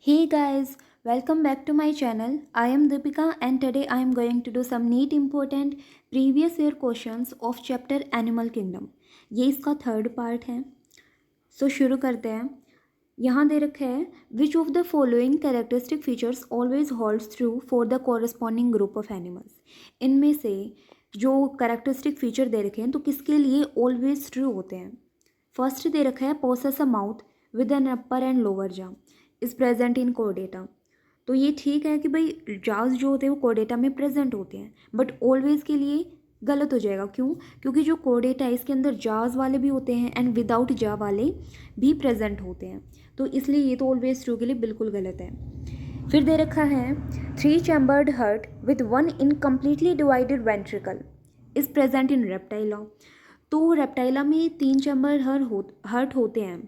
Hey guys, welcome back to my channel. I am Deepika and today I am going to do some neat important previous year questions of chapter Animal Kingdom. ये इसका third part है. सो शुरू करते हैं. यहाँ दे रखा है विच of the following characteristic features always holds true for the corresponding group of animals. इनमें से जो कैरेक्टरिस्टिक फीचर दे रखे हैं तो किसके लिए ऑलवेज ट्रू होते हैं. फर्स्ट दे रखा है possess a mouth with an upper and lower jaw is present in कोडेटा. तो ये ठीक है कि भाई जाज जो होते हैं वो कोडेटा में प्रेजेंट होते हैं, बट ऑलवेज के लिए गलत हो जाएगा. क्यों? क्योंकि जो कोडेटा है इसके अंदर जाज वाले भी होते हैं एंड विदाउट जा वाले भी प्रेजेंट होते हैं, तो इसलिए ये तो ऑलवेज ट्रू के लिए बिल्कुल गलत है. फिर दे रखा है 3 chambered heart with 1 incompletely divided ventricle is present in reptilia. तो रेप्टाइला में 3 चैम्बर हर्ट होते हैं,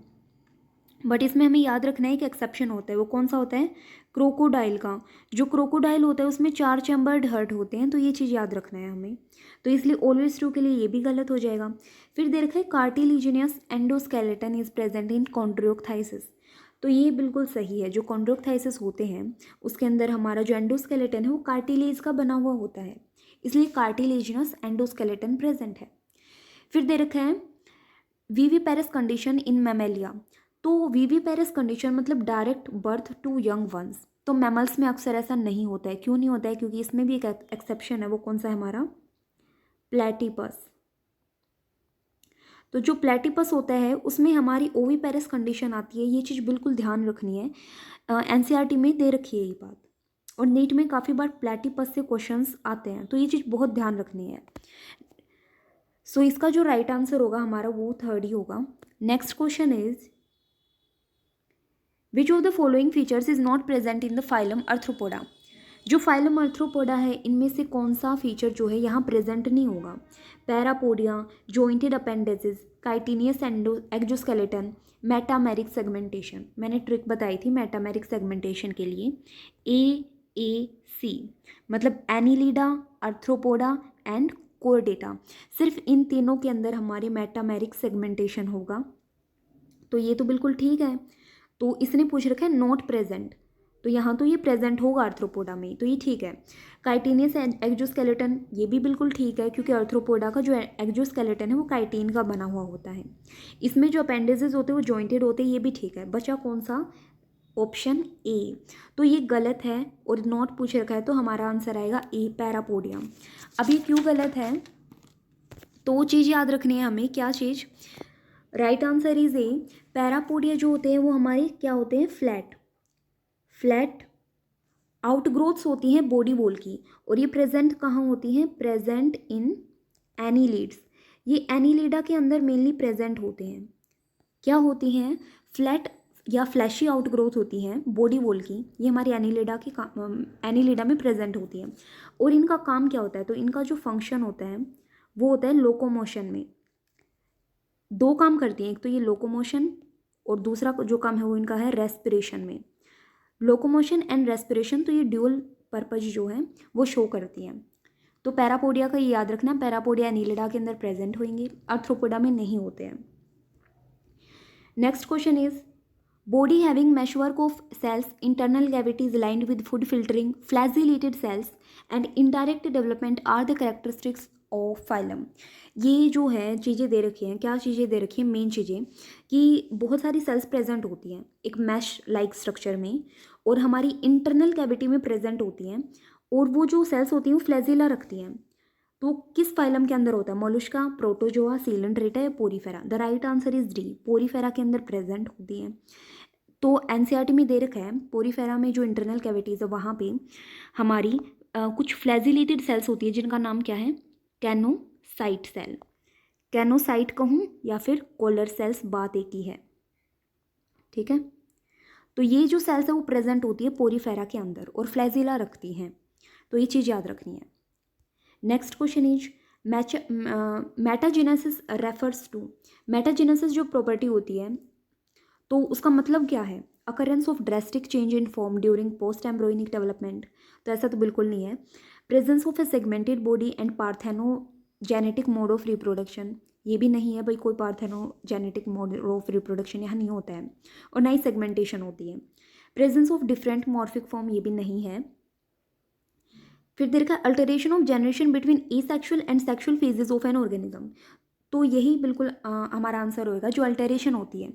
बट इसमें हमें याद रखना है कि एक्सेप्शन होता है. वो कौन सा होता है? क्रोकोडाइल का. जो क्रोकोडाइल होता है उसमें 4 चैम्बर्ड हर्ट होते हैं, तो ये चीज़ याद रखना है हमें. तो इसलिए ऑलवेज ट्रू के लिए ये भी गलत हो जाएगा. फिर दे रखा है कार्टिलिजिनियस एंडोस्केलेटन इज प्रेजेंट इन कॉन्ड्रियोक्थाइसिस. तो ये बिल्कुल सही है. जो कॉन्ड्रियोक्थाइसिस होते हैं उसके अंदर हमारा जो एंडोस्केलेटन है वो कार्टिलेज का बना हुआ होता है, इसलिए कार्टिलेजिनस एंडोस्केलेटन प्रेजेंट है. फिर दे रखा है वीवीपेरस कंडीशन इन मैमेलिया. तो वीवीपेरस कंडीशन मतलब direct birth to young ones. तो मैमल्स में अक्सर ऐसा नहीं होता है. क्यों नहीं होता है? क्योंकि इसमें भी एक एक्सेप्शन है. वो कौन सा है? हमारा प्लेटिपस. तो जो प्लेटिपस होता है उसमें हमारी ओवीपेरस कंडीशन आती है. ये चीज़ बिल्कुल ध्यान रखनी है. एनसीईआरटी में दे रखी है ये बात, और नीट में काफ़ी बार प्लेटिपस से क्वेश्चंस आते हैं, तो ये चीज़ बहुत ध्यान रखनी है. सो इसका जो राइट आंसर होगा हमारा वो थर्ड ही होगा. Next question is which of the following features is not present in the phylum Arthropoda. जो फाइलम अर्थ्रोपोडा है इनमें से कौन सा फीचर जो है यहाँ प्रेजेंट नहीं होगा? Parapodia, jointed appendages, chitinous exoskeleton, metameric segmentation. मैंने ट्रिक बताई थी मेटामेरिक सेगमेंटेशन के लिए. AAC मतलब एनिलिडा, अर्थ्रोपोडा एंड कोर्डेटा. सिर्फ इन तीनों के अंदर हमारे मेटामेरिक सेगमेंटेशन होगा, तो ये तो बिल्कुल ठीक है. तो इसने पूछ रखा है नॉट प्रेजेंट, तो यहाँ तो ये प्रेजेंट होगा अर्थ्रोपोडा में, तो ये ठीक है. काइटिनियस एक्जोस्केलेटन ये भी बिल्कुल ठीक है, क्योंकि अर्थ्रोपोडा का जो एक्जोस्केलेटन है वो काइटिन का बना हुआ होता है. इसमें जो अपेंडेजेस होते हैं वो जॉइंटेड होते हैं, ये भी ठीक है. बचा कौन सा? Option A. तो ये गलत है और नॉट पूछ रखा है, तो हमारा आंसर आएगा ए, पैरापोडिया. अब ये क्यों गलत है? तो वो चीज़ याद रखनी है हमें. क्या चीज़? Right answer is A. Parapodia जो होते हैं वो हमारे क्या होते हैं? फ्लैट आउटग्रोथ्स होती हैं बॉडी वॉल की, और ये प्रेजेंट कहाँ होती हैं? Present in annelids. ये एनीलिडा के अंदर मेनली प्रेजेंट होते हैं. क्या होती हैं? फ्लैट या फ्लैशी आउटग्रोथ होती हैं बॉडी वॉल की. ये हमारी एनीलिडा में प्रेजेंट होती है. और इनका काम क्या होता है? तो इनका जो फंक्शन होता है वो होता है लोकोमोशन में. 2 काम करती हैं, एक तो ये लोकोमोशन और दूसरा जो काम है वो इनका है रेस्पिरेशन में. लोकोमोशन एंड रेस्पिरेशन, तो ये ड्यूअल पर्पज जो है वो शो करती हैं. तो पैरापोडिया का ये याद रखना, पैरापोडिया एनीलिडा के अंदर प्रेजेंट होंगे, अर्थ्रोपोडा में नहीं होते हैं. Next question is body having meshwork of cells, internal cavities lined with food filtering, flagellated cells and indirect development are the characteristics of phylum. ये जो है चीज़ें दे रखी हैं. क्या चीज़ें दे रखी हैं? मेन चीज़ें कि बहुत सारी सेल्स प्रेजेंट होती हैं एक मैश लाइक स्ट्रक्चर में, और हमारी इंटरनल कैविटी में प्रेजेंट होती हैं, और वो जो सेल्स होती हैं वो फ्लैजिला रखती हैं. तो किस फाइलम के अंदर होता है? मोलुस्का, प्रोटोजोआ, सीलेंट्रेटा या Porifera? The right answer is D, Porifera के अंदर प्रेजेंट होती हैं. तो एनसीईआरटी में दे रखा है पोरीफेरा में जो इंटरनल कैविटीज़ है वहाँ पे हमारी कुछ फ्लैजिलेटेड सेल्स होती है जिनका नाम क्या है? कैनोसाइट सेल. कैनोसाइट कहूँ या फिर कोलर सेल्स, बात एक ही है. ठीक है. तो ये जो सेल्स है वो प्रेजेंट होती है पोरीफेरा के अंदर और फ्लैजिला रखती हैं, तो ये चीज़ याद रखनी है. Next question is metagenesis refers to. Metagenesis जो प्रॉपर्टी होती है तो उसका मतलब क्या है? Occurrence of drastic change in form during post embryonic development. तो ऐसा तो बिल्कुल नहीं है. Presence of a segmented body and parthenogenetic mode of reproduction. ये भी नहीं है भाई, कोई पार्थेनोजेनेटिक मोड ऑफ रिप्रोडक्शन यहाँ नहीं होता है, और ना ही सेगमेंटेशन होती है. Presence of different morphic form, ये भी नहीं है। फिर देखा alteration of generation between asexual and sexual phases of an organism, तो यही बिल्कुल हमारा आंसर होएगा। जो अल्टरेशन होती है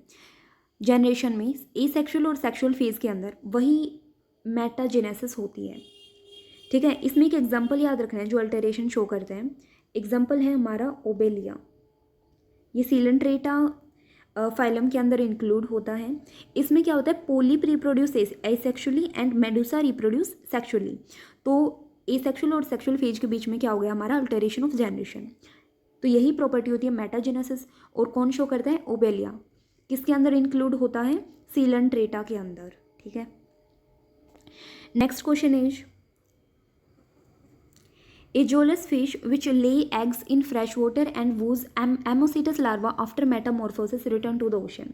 जनरेशन में एसेक्सुअल और सेक्सुअल फेज के अंदर, वही मेटाजेनेसिस होती है। ठीक है, इसमें एक एग्जाम्पल याद रखना है जो अल्टरेशन शो करते हैं। एग्जाम्पल है हमारा ओबेलिया, ये सीलेंट्रेटा फाइलम के अंदर इंक्लूड होता है। इसमें क्या होता है, polyp reproduce asexually and Medusa reproduce sexually. तो एसेक्सुअल और सेक्सुअल फेज के बीच में क्या हो गया हमारा, अल्टरेशन ऑफ जनरेशन। तो यही प्रॉपर्टी होती है मेटाजेनेसिस। और कौन शो करता है, ओबेलिया, किसके अंदर इंक्लूड होता है, सीलेंट्रेटा के अंदर। ठीक है, next question is A jawless fish which lay eggs in fresh water and woos ammocetus larva after metamorphosis return to the ocean।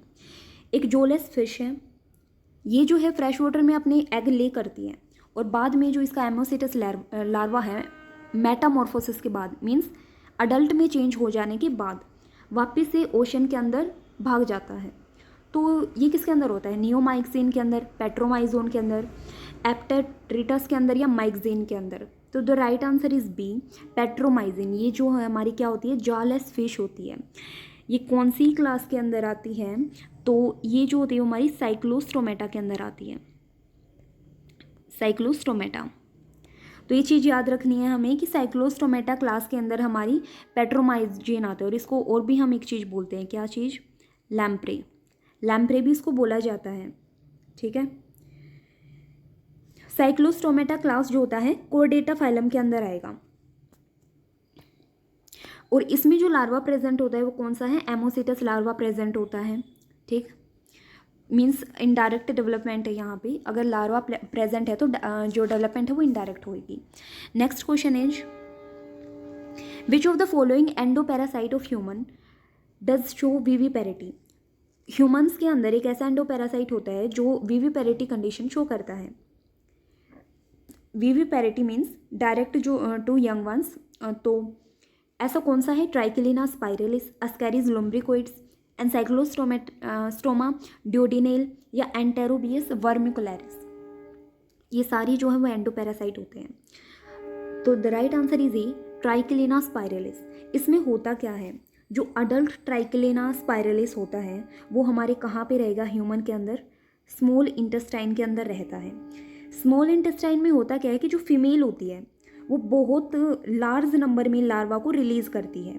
एक जोलेस फिश है, ये जो है फ्रेश वाटर में अपने एग ले करती है और बाद में जो इसका एमोसिटस लार्वा है, मेटामॉर्फोसिस के बाद मीन्स अडल्ट में चेंज हो जाने के बाद वापस से ओशन के अंदर भाग जाता है। तो ये किसके अंदर होता है, नियोमाइक्सिन के अंदर, पेट्रोमाइजोन के अंदर, एप्टेट्रिटस के अंदर या माइक्सिन के अंदर। तो the right answer is B, petromyzon. ये जो है हमारी क्या होती है, जॉलेस फिश होती है। ये कौन सी क्लास के अंदर आती है, तो ये जो होती है हमारी साइक्लोस्टोमेटा के अंदर आती है, साइक्लोस्टोमेटा। तो ये चीज़ याद रखनी है हमें कि साइक्लोस्टोमेटा क्लास के अंदर हमारी पेट्रोमाइजिन आते हैं। और इसको और भी हम एक चीज़ बोलते हैं, क्या चीज़, लैम्प्रे, लैम्प्रे भी इसको बोला जाता है। ठीक है, साइक्लोस्टोमेटा क्लास जो होता है कोर्डेटा फाइलम के अंदर आएगा। और इसमें जो लार्वा प्रेजेंट होता है वो कौन सा है, एमोसिटस लार्वा प्रेजेंट होता है। ठीक, मीन्स इनडायरेक्ट डेवलपमेंट है यहाँ पे। अगर लार्वा प्रेजेंट है तो जो डेवलपमेंट है वो इनडायरेक्ट होगी। Next question is which of the following endoparasite of human does show viviparity. Humans के अंदर एक ऐसा एंडोपैरासाइट होता है जो विविपेरिटी कंडीशन शो करता है। विविपेरिटी मीन्स डायरेक्ट जो टू यंग वंस। तो ऐसा कौन सा है, ट्राइकिलिना स्पाइरलिस, अस्कैरिस लुम्ब्रिकोइड्स, एनसाइक्लोस्टोमा ड्योडिनेल या एंटेरोबियस वर्मिकुलरिस। ये सारी जो है वो एंडोपैरासाइट होते हैं। तो the right answer is A, ट्राइकिलिना स्पाइरलिस। इसमें होता क्या है, जो अडल्ट ट्राइकिलिना स्पाइरलिस होता है वो हमारे कहाँ पे रहेगा, ह्यूमन के अंदर स्मॉल इंटेस्टाइन के अंदर रहता है। स्मॉल इंटेस्टाइन में होता क्या है कि जो फीमेल होती है वो बहुत लार्ज नंबर में लार्वा को रिलीज़ करती है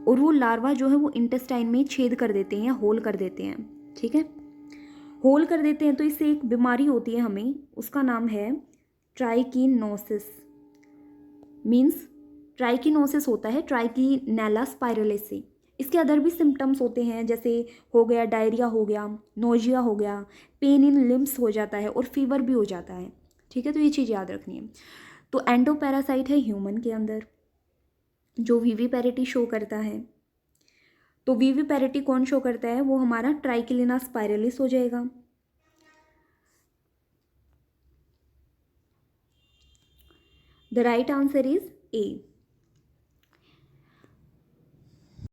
और वो लार्वा जो है वो इंटेस्टाइन में छेद कर देते हैं या होल कर देते हैं। ठीक है, होल कर देते हैं तो इससे एक बीमारी होती है हमें, उसका नाम है ट्राइकिनोसिस। मीन्स ट्राइकिनोसिस होता है ट्राइकिनेला स्पाइरलिस से। इसके अदर भी सिम्टम्स होते हैं, जैसे हो गया डायरिया, हो गया नोजिया, हो गया पेन इन लिम्स हो जाता है और फीवर भी हो जाता है। ठीक है, तो ये चीज़ याद रखनी है। तो एंडोपैरासाइट है ह्यूमन के अंदर जो विविपेरिटी शो करता है। तो विविपेरिटी कौन शो करता है, वो हमारा ट्राइकिलिना स्पाइरलिस हो जाएगा। The right answer is A.